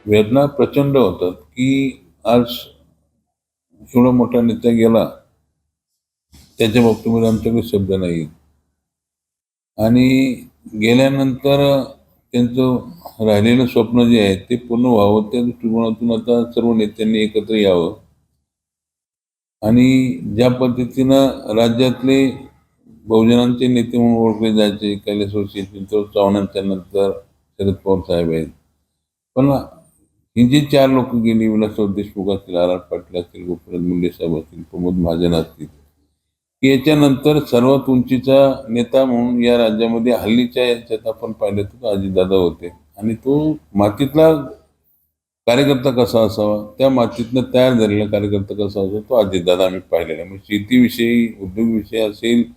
वेदना प्रचंड होतात की आज एवढा मोठा नेता गेला, त्याच्या बाबतीमध्ये आमच्याकडे शब्द नाही. आणि गेल्यानंतर त्यांचं राहिलेलं स्वप्न जे आहे ते पूर्ण व्हावं, त्या दृष्टिकोनातून आता सर्व नेत्यांनी एकत्र यावं. आणि ज्या पद्धतीनं राज्यातले बहुजनांचे नेते म्हणून ओळखले जायचे, कैलासवासी चव्हाणांच्या नंतर शरद पवार साहेब आहेत. पण ही जी 4 लोक गेली, विलासराव देशमुख असतील, आर पाटील असतील, गोपीनाथ मुंडे साहेब असतील, प्रमोद महाजन असतील, याच्यानंतर सर्वात उंचीचा नेता म्हणून या राज्यामध्ये हल्लीच्या याच्यात आपण पाहिलं तर अजितदादा होते. आणि तो मातीतला कार्यकर्ता कसा असावा, त्या मातीतनं तयार झालेला कार्यकर्ता कसा असावा, तो अजितदादा आम्ही पाहिलेला आहे. म्हणजे शेतीविषयी, उद्योगविषयी असेल,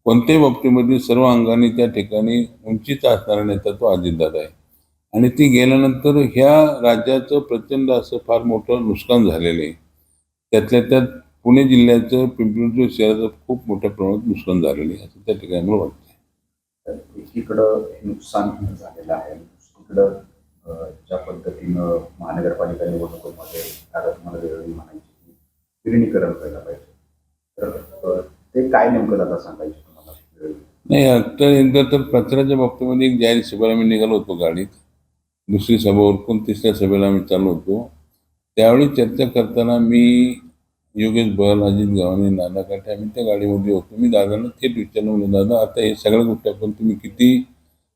कोणत्याही बाबतीमध्ये सर्व अंगाने त्या ठिकाणी उंचीचा असणारा नेता तो अजितदादा आहे. आणि ती गेल्यानंतर ह्या राज्याचं प्रचंड असं फार मोठं नुकसान झालेलं आहे. त्यातल्या त्यात पुणे जिल्ह्याचं, पिंपरी शहराचं खूप मोठ्या प्रमाणात नुकसान झालेलं आहे, असं त्या ठिकाणी मला वाटतं. एकीकडं नुकसान झालेलं आहे, दुसरीकडं ज्या पद्धतीनं महानगरपालिका निवडणुकीमध्ये आता तुम्हाला वेळोवेळी म्हणायची की विलिनीकरण व्हायला पाहिजे, तर ते काय नेमकं दादा सांगायचे तुम्हाला? नाही, आता एकदा तर प्रचाराच्या बाबतीमध्ये एक जाहीर सभेला आम्ही निघालो होतो गाडीत. दुसरी सभा उरकून तिसऱ्या सभेला आम्ही चाललो होतो. त्यावेळी चर्चा करताना मी, योगेश बल, अजित गव्हाणे, नाना काटे, आम्ही त्या गाडीमध्ये होतो. मी दादांना थेट विचारलं, म्हणून दादा आता हे सगळ्या गोष्टी आपण तुम्ही किती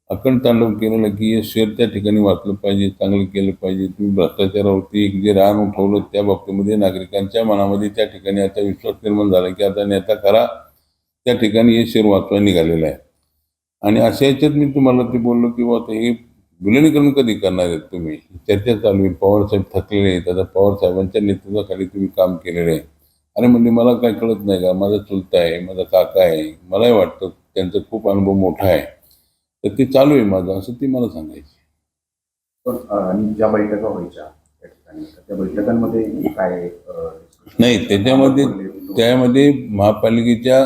अखंड तांडव केलेलं की हे शहर त्या ठिकाणी वाचलं पाहिजे, चांगलं केलं पाहिजे. तुम्ही भ्रष्टाचारावरती जे रान उठवलं त्या बाबतीमध्ये नागरिकांच्या मनामध्ये त्या ठिकाणी आता विश्वास निर्माण झाला की आता नेता खरा त्या ठिकाणी हे शहर वाचवायला निघालेलं आहे. आणि अशा याच्यात मी तुम्हाला ते बोललो की आता हे विलिनीकरण कधी करणार आहेत तुम्ही, चर्चा चालू आहे. पवारसाहेब थकलेले आहेत, आता पवारसाहेबांच्या नेतृत्वाखाली तुम्ही काम केलेलं आहे. अरे म्हणजे मला काय कळत नाही का, माझा चुलता आहे, माझा काका आहे, मलाही वाटतं त्यांचा खूप अनुभव मोठा आहे, तर ते चालू आहे माझं, असं ती मला सांगायची. पण आणि ज्या बैठका व्हायच्या त्या ठिकाणी, त्या बैठकांमध्ये काय नाही, त्यामध्ये महापालिकेच्या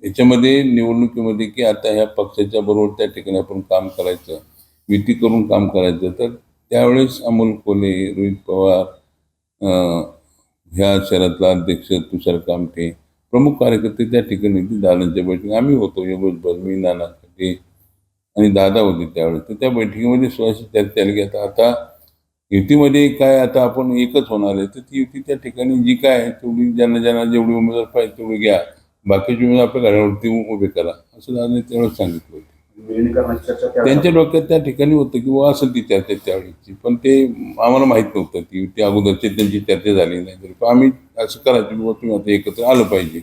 याच्यामध्ये निवडणुकीमध्ये की आता ह्या पक्षाच्या बरोबर त्या ठिकाणी आपण काम करायचं, युती करून काम करायचं, तर त्यावेळेस अमोल कोल्हे, रोहित पवार, ह्या शहरातला अध्यक्ष तुषार कामटे, प्रमुख कार्यकर्ते त्या ठिकाणी होती. दादांच्या बैठकीत आम्ही होतो, योगेश बल, मी, नाना काटे आणि दादा होते त्यावेळेस. तर त्या बैठकीमध्ये स्वतःची चर्चा आली की आता युतीमध्ये काय, आता आपण एकच होणार आहे, तर ती युती त्या ठिकाणी जी काय आहे तेवढी ज्यांना जेवढी उमेदवार पाहिजे तेवढी घ्या, बाकीची उमेदवार आपल्या गाड्यावरती उभे करा, असं दादाने त्यावेळेस सांगितलं होतं. त्यांच्या डोक्यात त्या ठिकाणी होतं की व असेल ती चर्चा त्यावेळेची, पण ते आम्हाला माहीत नव्हतं. ती अगोदरची त्यांची चर्चा झाली नाही, तरी आम्ही असं करायचं की तुम्ही आता एकत्र आलं पाहिजे.